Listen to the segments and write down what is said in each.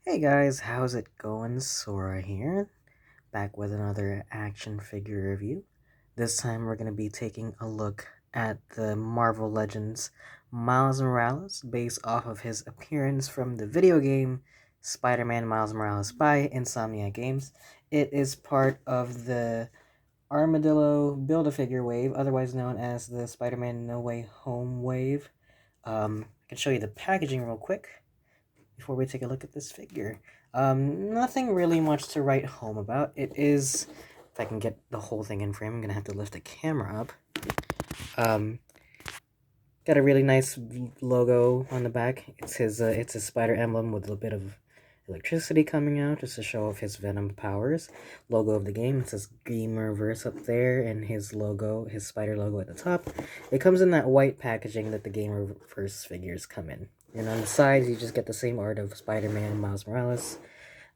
Hey guys, how's it going? Sora here, back with another action figure review. This time we're going to be taking a look at the Marvel Legends Miles Morales based off of his appearance from the video game Spider-Man Miles Morales by Insomniac Games. It is part of the Armadillo Build-A-Figure wave, otherwise known as the Spider-Man No Way Home wave. I can show you the packaging real quick before we take a look at this figure. Nothing really much to write home about. It is, if I can get the whole thing in frame, I'm gonna have to lift the camera up. Um, got a really nice logo on the back. It's his spider emblem with a bit of electricity coming out just to show off his Venom powers. Logo of the game. It says Gamerverse up there, and his logo, his spider logo at the top. It comes in that white packaging that the Gamerverse figures come in. And on the sides, you just get the same art of Spider-Man and Miles Morales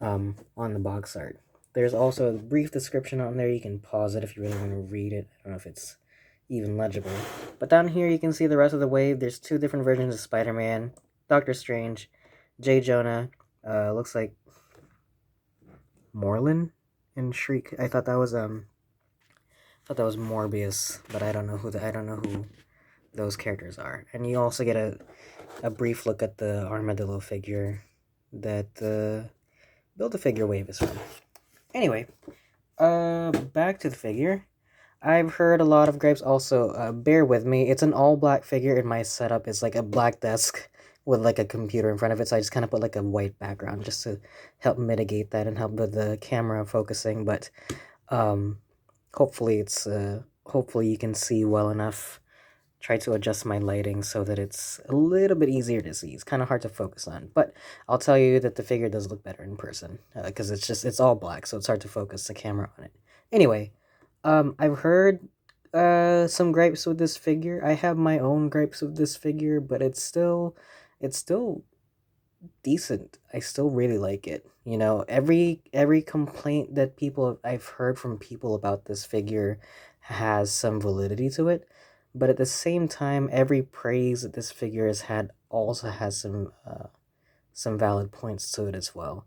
on the box art. There's also a brief description on there. You can pause it if you really want to read it. I don't know if it's even legible. But down here, you can see the rest of the wave. There's two different versions of Spider-Man, Doctor Strange, J. Jonah. Looks like Morlun and Shriek. I thought that was Morbius, but I don't know who those characters are. And you also get a brief look at the Armadillo figure that the Build-A-Figure wave is from. Anyway, back to the figure. I've heard a lot of gripes. Also, bear with me. It's an all-black figure, and my setup is like a black desk with like a computer in front of it, so I just kind of put like a white background just to help mitigate that and help with the camera focusing. But hopefully hopefully you can see well enough. Try to adjust my lighting so that it's a little bit easier to see. It's kind of hard to focus on, but I'll tell you that the figure does look better in person because it's all black, so it's hard to focus the camera on it. Anyway, I've heard some gripes with this figure. I have my own gripes with this figure, but it's still decent. I still really like it. You know, every complaint that I've heard from people about this figure has some validity to it, but at the same time, every praise that this figure has had also has some valid points to it as well.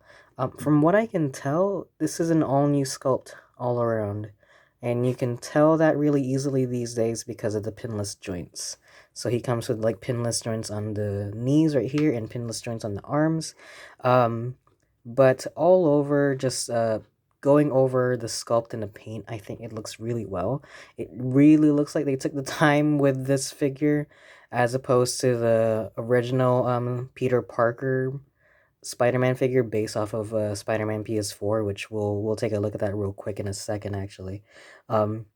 From what I can tell, this is an all new sculpt all around, and you can tell that really easily these days because of the pinless joints. So he comes with like pinless joints on the knees right here and pinless joints on the arms. But all over, just going over the sculpt and the paint, I think it looks really well. It really looks like they took the time with this figure as opposed to the original Peter Parker Spider-Man figure based off of Spider-Man PS4, which we'll take a look at that real quick in a second actually. Um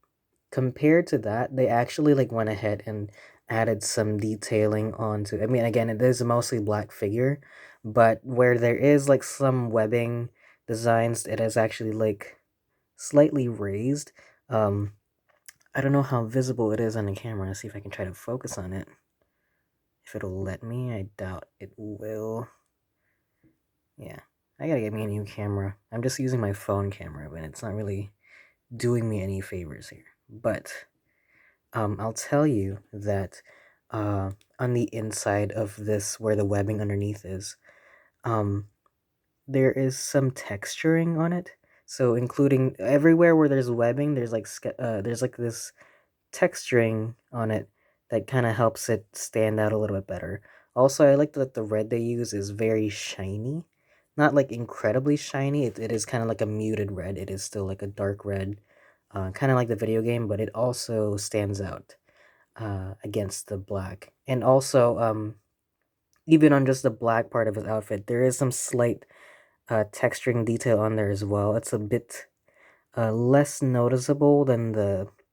Compared to that, they actually like went ahead and added some detailing onto. I mean, again, it is a mostly black figure, but where there is like some webbing designs, it is actually like slightly raised. Um I don't know how visible it is on the camera. Let's see if I can try to focus on it. If it'll let me, I doubt it will. Yeah, I gotta get me a new camera. I'm just using my phone camera, but it's not really doing me any favors here. But I'll tell you that on the inside of this, where the webbing underneath is, um, there is some texturing on it. So including everywhere where there's webbing, there's like this texturing on it that kind of helps it stand out a little bit better. Also, I like that the red they use is very shiny. Not like incredibly shiny, it is kind of like a muted red. It is still like a dark red, kind of like the video game, but it also stands out against the black. And also, even on just the black part of his outfit, there is some slight texturing detail on there as well. It's a bit less noticeable than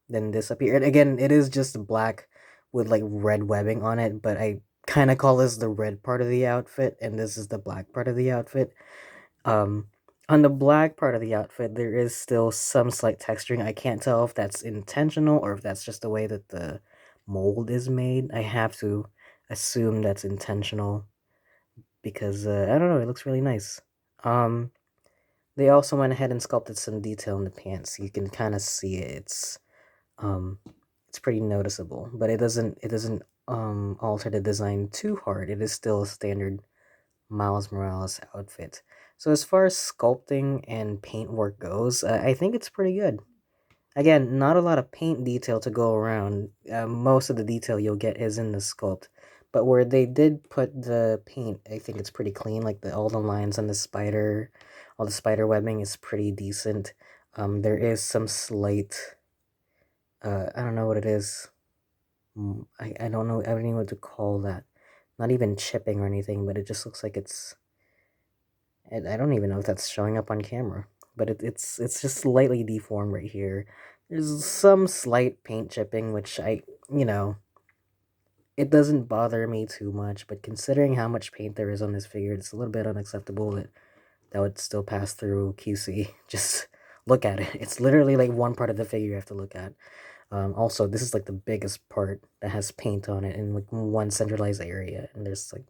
this up here. And again, it is just black with like red webbing on it, but I kind of call this the red part of the outfit, and this is the black part of the outfit. Um, on the black part of the outfit, there is still some slight texturing. I can't tell if that's intentional or if that's just the way that the mold is made. I have to assume that's intentional because I don't know, it looks really nice. Um, they also went ahead and sculpted some detail in the pants. You can kind of see it. Um, it's pretty noticeable, but it doesn't alter the design too hard. It is still a standard Miles Morales outfit. So as far as sculpting and paint work goes, I think it's pretty good. Again, not a lot of paint detail to go around. Most of the detail you'll get is in the sculpt. But where they did put the paint, I think it's pretty clean. Like all the lines on the spider, all the spider webbing is pretty decent. There is some slight, I don't know what it is. I don't know. I don't even know what to call that. Not even chipping or anything, but it just looks like it's. I don't even know if that's showing up on camera, but it's just slightly deformed right here. There's some slight paint chipping, which you know, it doesn't bother me too much. But considering how much paint there is on this figure, it's a little bit unacceptable that would still pass through QC. Just look at it. It's literally like one part of the figure you have to look at. Also, this is like the biggest part that has paint on it in like one centralized area, and there's like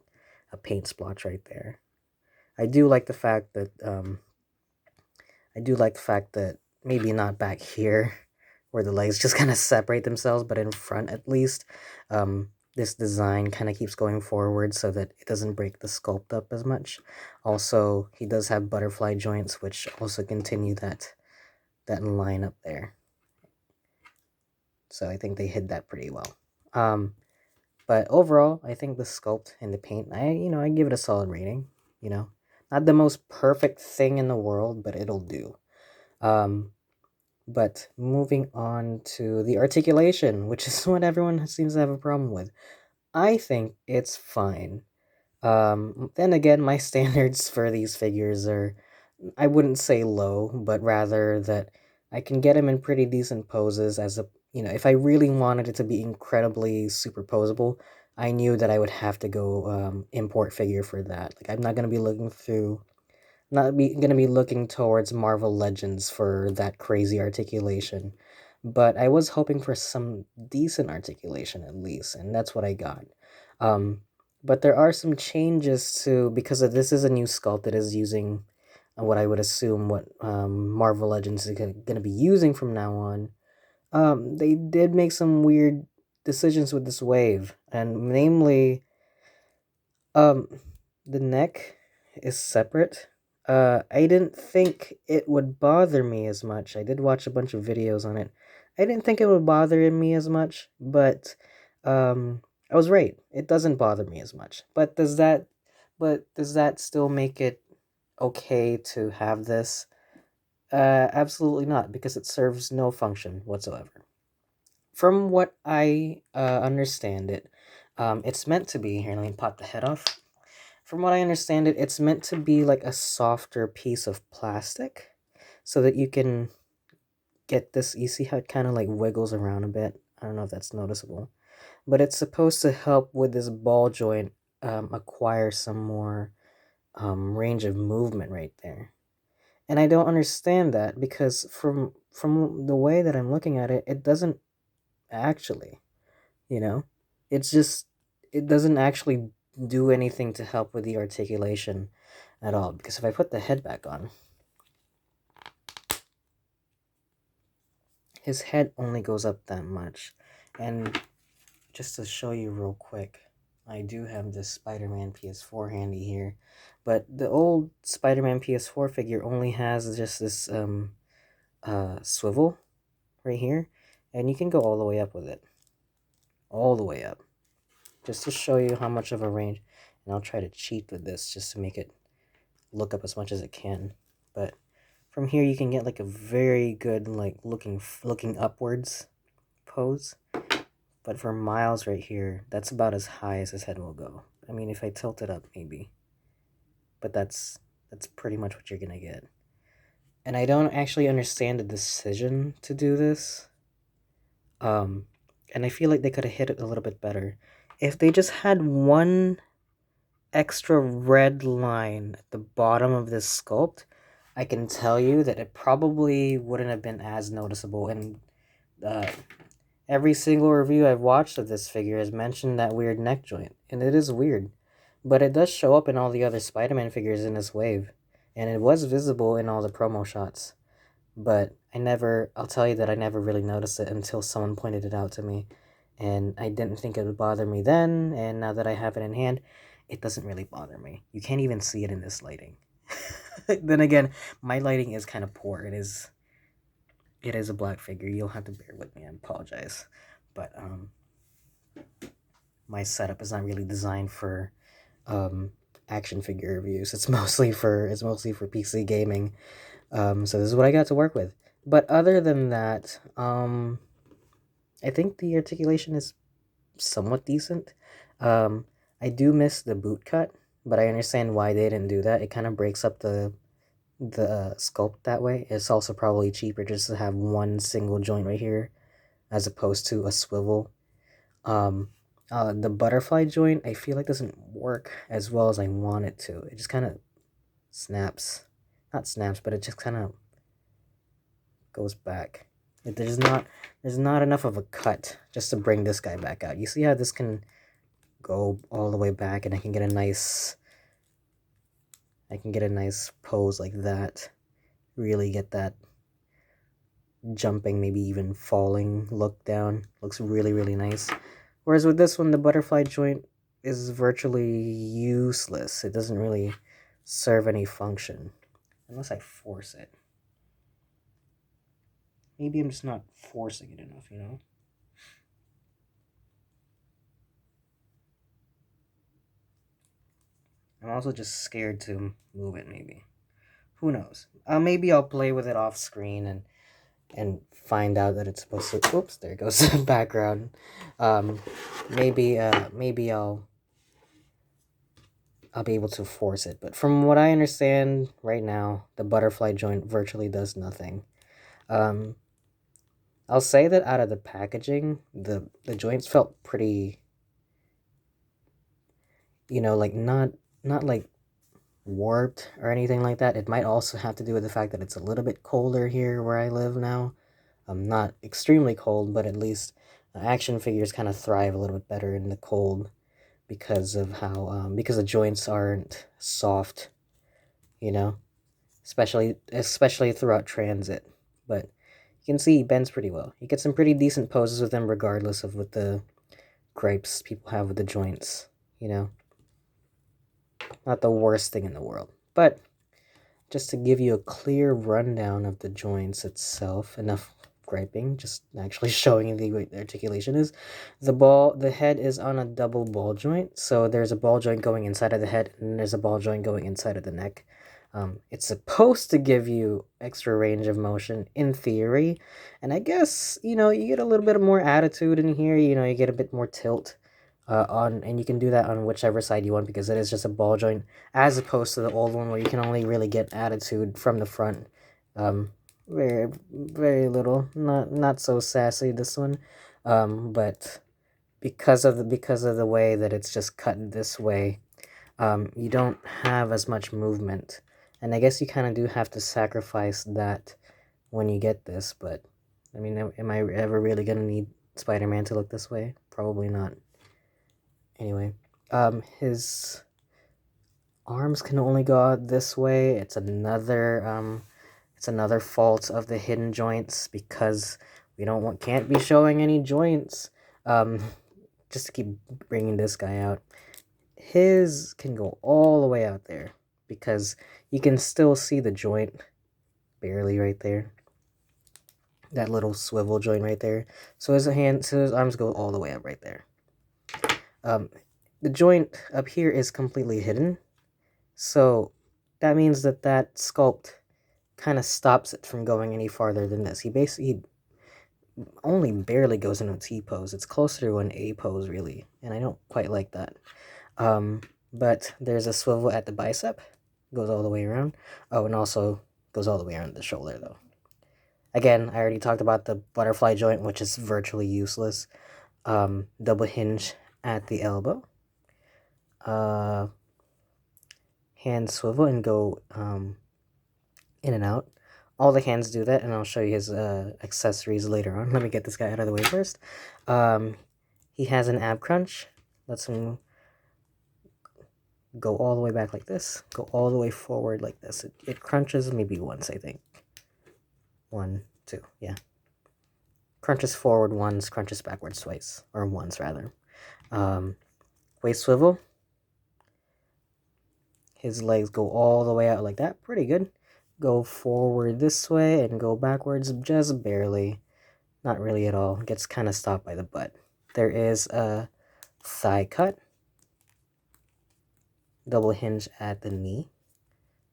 a paint splotch right there. I do like the fact that maybe not back here where the legs just kind of separate themselves, but in front at least, this design kind of keeps going forward so that it doesn't break the sculpt up as much. Also, he does have butterfly joints, which also continue that line up there. So I think they hid that pretty well. But overall, I think the sculpt and the paint, I give it a solid rating. Not the most perfect thing in the world, but it'll do. But moving on to the articulation, which is what everyone seems to have a problem with. I think it's fine. Then again, my standards for these figures are, I wouldn't say low, but rather that I can get them in pretty decent poses if I really wanted it to be incredibly superposable, I knew that I would have to go import figure for that. Like I'm not going to be looking towards Marvel Legends for that crazy articulation. But I was hoping for some decent articulation at least, and that's what I got. Um, but there are some changes because this is a new sculpt that is using what I would assume what Marvel Legends is going to be using from now on. They did make some weird decisions with this wave, and namely, um, the neck is separate. I didn't think it would bother me as much. I did watch a bunch of videos on it. I didn't think it would bother me as much, but I was right. It doesn't bother me as much. But does that still make it okay to have this? Absolutely not, because it serves no function whatsoever. From what I understand it, it's meant to be here. Let me pop the head off. From what I understand it, it's meant to be like a softer piece of plastic so that you can get this. You see how it kind of like wiggles around a bit? I don't know if that's noticeable. But it's supposed to help with this ball joint acquire some more range of movement right there. And I don't understand that because from the way that I'm looking at it, it doesn't actually, you know? It's just, it doesn't actually do anything to help with the articulation at all. Because if I put the head back on, his head only goes up that much. And just to show you real quick, I do have this Spider-Man PS4 handy here. But the old Spider-Man PS4 figure only has just this swivel right here. And you can go all the way up with it. All the way up. Just to show you how much of a range. And I'll try to cheat with this just to make it look up as much as it can. But from here you can get like a very good like looking upwards pose. But for Miles right here, that's about as high as his head will go. I mean, if I tilt it up, maybe. But that's pretty much what you're gonna get. And I don't actually understand the decision to do this. And I feel like they could have hit it a little bit better. If they just had one extra red line at the bottom of this sculpt, I can tell you that it probably wouldn't have been as noticeable. And every single review I've watched of this figure has mentioned that weird neck joint, and it is weird. But it does show up in all the other Spider-Man figures in this wave, and it was visible in all the promo shots. But I'll tell you that I never really noticed it until someone pointed it out to me. And I didn't think it would bother me then, and now that I have it in hand, it doesn't really bother me. You can't even see it in this lighting. Then again, my lighting is kind of poor. It is a black figure. You'll have to bear with me. I apologize. But my setup is not really designed for action figure reviews. It's mostly for PC gaming. So this is what I got to work with. But other than that, I think the articulation is somewhat decent. I do miss the boot cut, but I understand why they didn't do that. It kind of breaks up the sculpt that way. It's also probably cheaper just to have one single joint right here as opposed to a swivel. The butterfly joint I feel like doesn't work as well as I want it to. It just kind of snaps. Not snaps, but it just kind of goes back. There's not enough of a cut just to bring this guy back out. You see how this can go all the way back, and I can get a nice pose like that. Really get that jumping, maybe even falling look down. Looks really, really nice. Whereas with this one, the butterfly joint is virtually useless. It doesn't really serve any function unless I force it. Maybe I'm just not forcing it enough, you know? I'm also just scared to move it, maybe. Who knows? Maybe I'll play with it off screen and find out that it's supposed to... Oops, there goes the background. Maybe I'll be able to force it. But from what I understand right now, the butterfly joint virtually does nothing. I'll say that out of the packaging, the joints felt pretty, you know, like not like warped or anything like that. It might also have to do with the fact that it's a little bit colder here where I live now. Not extremely cold, but at least action figures kind of thrive a little bit better in the cold because of how because the joints aren't soft, you know, especially throughout transit. But you can see he bends pretty well. You get some pretty decent poses with him regardless of what the gripes people have with the joints, you know. Not the worst thing in the world. But just to give you a clear rundown of the joints itself, enough griping, just actually showing you the articulation is. The head is on a double ball joint, so there's a ball joint going inside of the head, and there's a ball joint going inside of the neck. It's supposed to give you extra range of motion in theory, and I guess, you know, you get a little bit more attitude in here, you know, you get a bit more tilt and you can do that on whichever side you want because it is just a ball joint as opposed to the old one where you can only really get attitude from the front. Very, very little, not so sassy this one, but because of the way that it's just cut this way, you don't have as much movement. And I guess you kind of do have to sacrifice that when you get this, but I mean, am I ever really gonna need Spider-Man to look this way? Probably not. Anyway, his arms can only go out this way. It's another fault of the hidden joints because we can't be showing any joints. Just to keep bringing this guy out. His can go all the way out there because you can still see the joint barely right there. That little swivel joint right there. So his arms go all the way up right there. The joint up here is completely hidden. So that means that sculpt kind of stops it from going any farther than this. He basically only barely goes into a T pose. It's closer to an A pose, really. And I don't quite like that. But there's a swivel at the bicep. Goes all the way around. Oh, and also goes all the way around the shoulder, though. Again, I already talked about the butterfly joint, which is virtually useless. Double hinge at the elbow. Hand swivel and go in and out. All the hands do that, and I'll show you his accessories later on. Let me get this guy out of the way first. He has an ab crunch. Lets him go all the way back like this. Go all the way forward like this. It crunches maybe once, I think. 1, 2, yeah. Crunches forward once, crunches backwards twice. Or once, rather. Waist swivel. His legs go all the way out like that. Pretty good. Go forward this way and go backwards just barely. Not really at all. Gets kind of stopped by the butt. There is a thigh cut. Double hinge at the knee.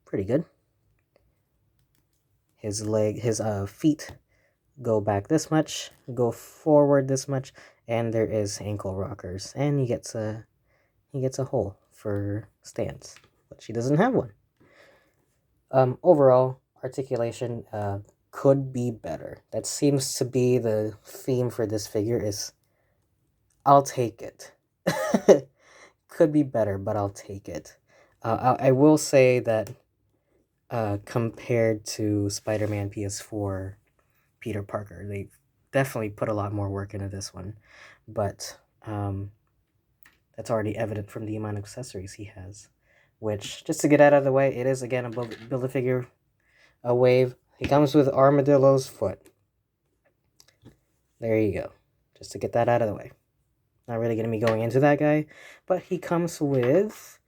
Pretty good. His feet go back this much, go forward this much, and there is ankle rockers. And he gets a hole for stance, but she doesn't have one. Overall, articulation could be better. That seems to be the theme for this figure is, I'll take it. Could be better, but I'll take it. I will say that compared to Spider-Man PS4 Peter Parker, they definitely put a lot more work into this one. But that's already evident from the amount of accessories he has. Which, just to get out of the way, it is again a Build-A-Figure a wave. He comes with Armadillo's foot. There you go. Just to get that out of the way. Not really going to be going into that guy. But he comes with,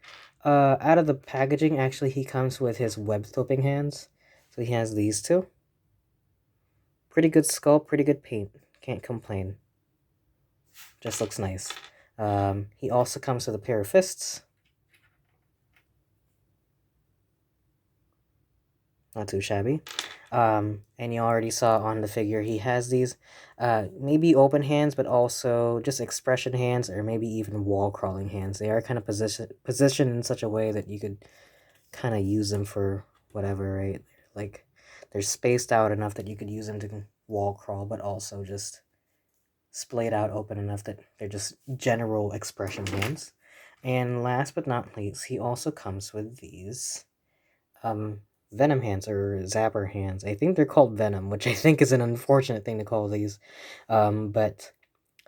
out of the packaging, actually, he comes with his web-stopping hands. So he has these two. Pretty good sculpt, pretty good paint. Can't complain. Just looks nice. He also comes with a pair of fists. Not too shabby. And you already saw on the figure, he has these maybe open hands, but also just expression hands, or maybe even wall crawling hands. They are kind of positioned in such a way that you could kind of use them for whatever, right? Like, they're spaced out enough that you could use them to wall crawl, but also just splayed out open enough that they're just general expression hands. And last but not least, he also comes with these Venom Hands, or Zapper Hands. I think they're called Venom, which I think is an unfortunate thing to call these. But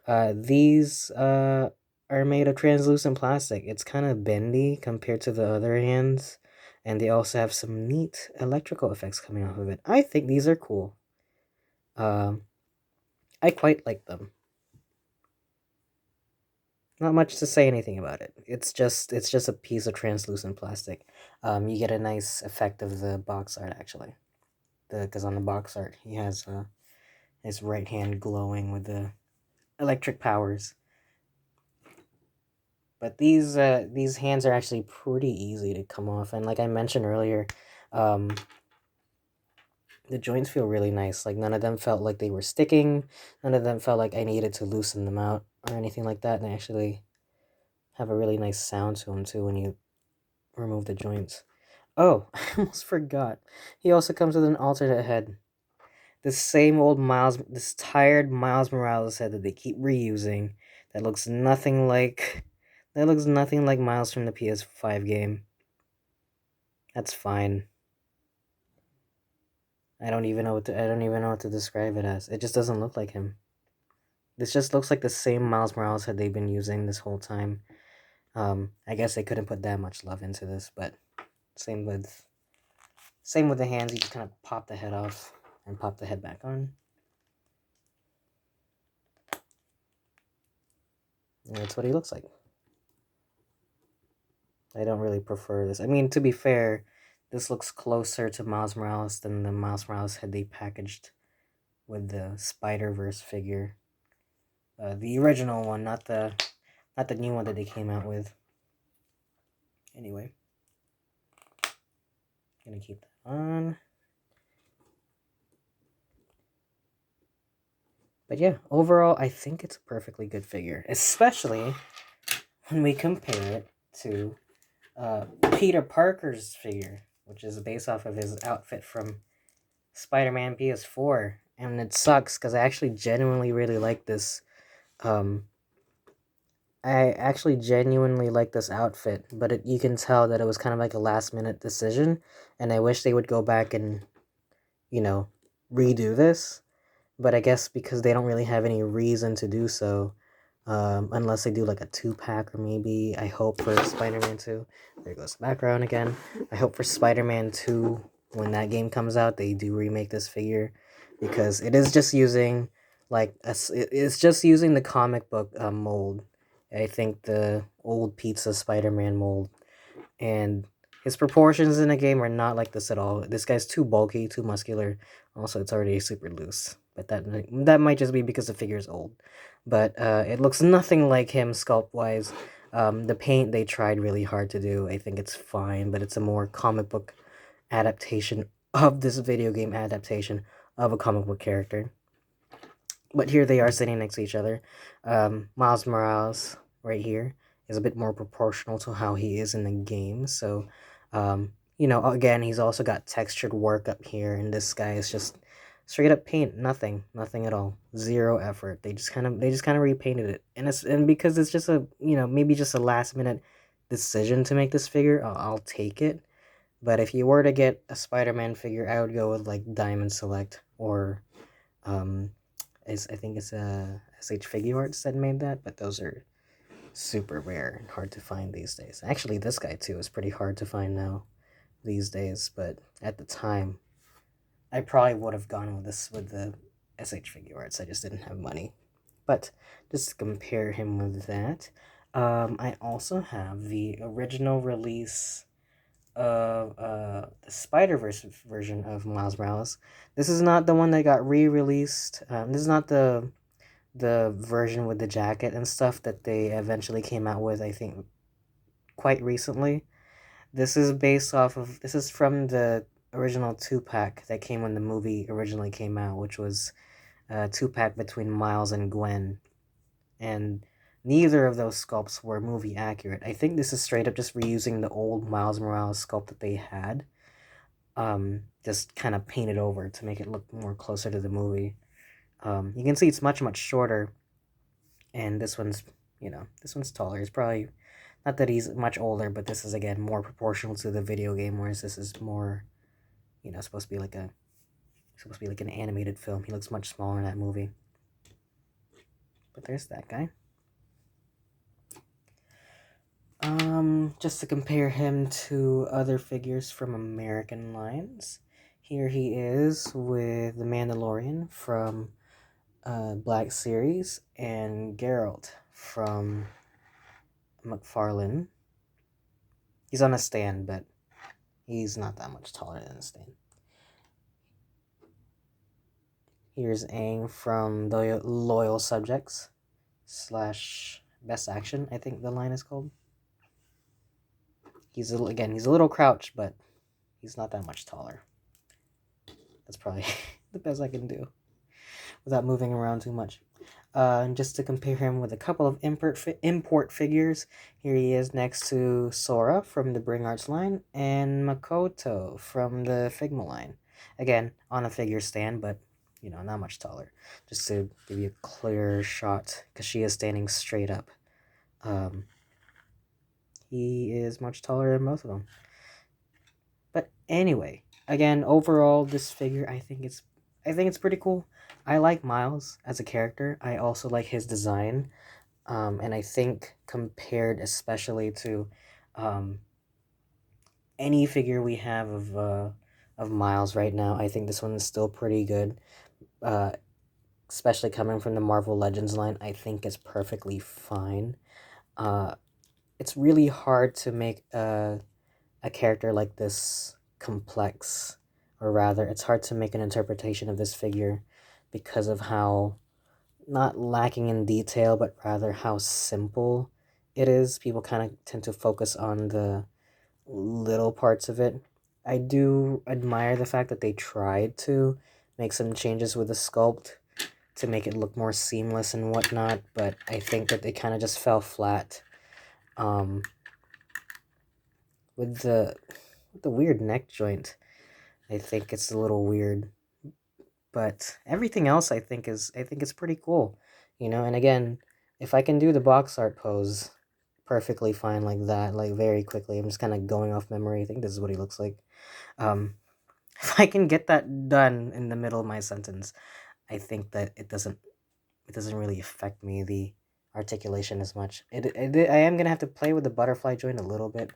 these are made of translucent plastic. It's kind of bendy compared to the other hands. And they also have some neat electrical effects coming off of it. I think these are cool. I quite like them. Not much to say anything about it. It's just a piece of translucent plastic. You get a nice effect of the box art, actually. Because on the box art, he has his right hand glowing with the electric powers. But these hands are actually pretty easy to come off, and like I mentioned earlier, the joints feel really nice. Like, none of them felt like they were sticking. None of them felt like I needed to loosen them out or anything like that. They actually have a really nice sound to them too when you remove the joints. Oh, I almost forgot. He also comes with an alternate head. This same old this tired Miles Morales head that they keep reusing. That looks nothing like Miles from the PS5 game. That's fine. I don't even know what to describe it as. It just doesn't look like him. This just looks like the same Miles Morales head they've been using this whole time. I guess they couldn't put that much love into this, but same with the hands. You just kind of pop the head off and pop the head back on. And that's what he looks like. I don't really prefer this. I mean, to be fair, this looks closer to Miles Morales than the Miles Morales head they packaged with the Spider-Verse figure. The original one, not the new one that they came out with. Anyway, gonna keep that on. But yeah, overall, I think it's a perfectly good figure, especially when we compare it to Peter Parker's figure, which is based off of his outfit from Spider-Man PS4. And it sucks because I actually genuinely really like this. I actually genuinely like this outfit, but you can tell that it was kind of like a last-minute decision, and I wish they would go back and, redo this. But I guess because they don't really have any reason to do so, unless they do like a 2-pack, or maybe I hope for Spider-Man 2. There goes the background again. I hope for Spider-Man 2, when that game comes out, they do remake this figure, because it is just using it's just using the comic book mold. I think the old pizza Spider-Man mold, and His proportions in the game are not like this at all. This guy's too bulky, too muscular. Also, it's already super loose. But that might just be because the figure is old. But it looks nothing like him sculpt-wise. The paint they tried really hard to do. I think it's fine, but it's a more comic book adaptation of this video game adaptation of a comic book character. But here they are sitting next to each other. Miles Morales, right here, is a bit more proportional to how he is in the game. So, again, he's also got textured work up here, and this guy is just straight up paint, nothing at all, zero effort. They just kind of repainted it, and because it's just maybe just a last minute decision to make this figure, I'll take it. But if you were to get a Spider-Man figure, I would go with like Diamond Select or I think it's SH Figure Arts that made that, but those are super rare and hard to find these days. Actually, this guy too is pretty hard to find now these days, but at the time, I probably would have gone with the SH Figure Arts. I just didn't have money. But just to compare him with that, I also have the original release of the Spider-Verse version of Miles Morales. This is not the one that got re-released. This is not the version with the jacket and stuff that they eventually came out with, I think, quite recently. This is from the original 2-pack that came when the movie originally came out, which was a 2-pack between Miles and Gwen. And neither of those sculpts were movie accurate. I think this is straight up just reusing the old Miles Morales sculpt that they had. Just kind of painted over to make it look more closer to the movie. You can see it's much shorter, and this one's taller. It's probably not that he's much older, but this is again more proportional to the video game, whereas this is more, supposed to be like an animated film. He looks much smaller in that movie. But there's that guy. Just to compare him to other figures from American lines, here he is with the Mandalorian from Black Series and Geralt from McFarlane. He's on a stand, but he's not that much taller than a stand. Here's Aang from the Loyal Subjects / Best Action, I think the line is called. He's a little crouched, but he's not that much taller. That's probably the best I can do without moving around too much. And just to compare him with a couple of import figures, here he is next to Sora from the Bring Arts line and Makoto from the Figma line. Again, on a figure stand, but not much taller. Just to give you a clear shot, because she is standing straight up. He is much taller than both of them. But anyway, again, overall, this figure, I think it's pretty cool. I like Miles as a character. I also like his design. And I think compared especially to any figure we have of Miles right now, I think this one is still pretty good. Especially coming from the Marvel Legends line, I think it's perfectly fine. It's really hard to make a character like this complex, or rather, it's hard to make an interpretation of this figure because of how not lacking in detail, but rather how simple it is. People kind of tend to focus on the little parts of it. I do admire the fact that they tried to make some changes with the sculpt to make it look more seamless and whatnot, but I think that they kind of just fell flat. With the weird neck joint, I think it's a little weird, but everything else I think it's pretty cool, And again, if I can do the box art pose perfectly fine like that, like very quickly, I'm just kind of going off memory. I think this is what he looks like. If I can get that done in the middle of my sentence, I think that it doesn't really affect me, the articulation, as much. I am gonna have to play with the butterfly joint a little bit.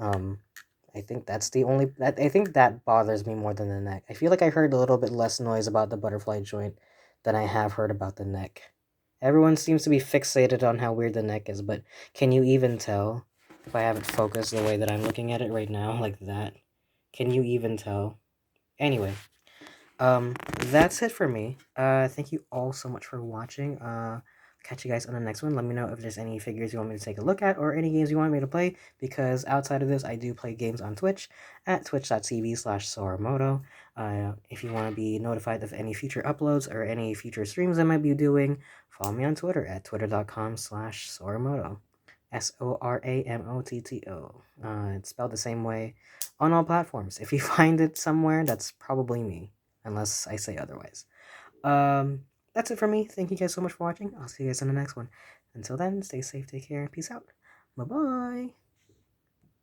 I think that's the only I think that bothers me more than the neck. I feel like I heard a little bit less noise about the butterfly joint than I have heard about the neck. Everyone seems to be fixated on how weird the neck is, but can you even tell If I have it focused the way that I'm looking at it right now, like that. Can you even tell? Anyway, that's it for me. Thank you all so much for watching. Catch you guys on the next one. Let me know if there's any figures you want me to take a look at or any games you want me to play, because outside of this, I do play games on Twitch at twitch.tv/Soromoto. If you want to be notified of any future uploads or any future streams I might be doing, follow me on Twitter at twitter.com/Soromoto. SORAMOTTO. It's spelled the same way on all platforms. If you find it somewhere, that's probably me, unless I say otherwise. That's it for me. Thank you guys so much for watching. I'll see you guys in the next one. Until then, stay safe, take care, peace out. Bye bye.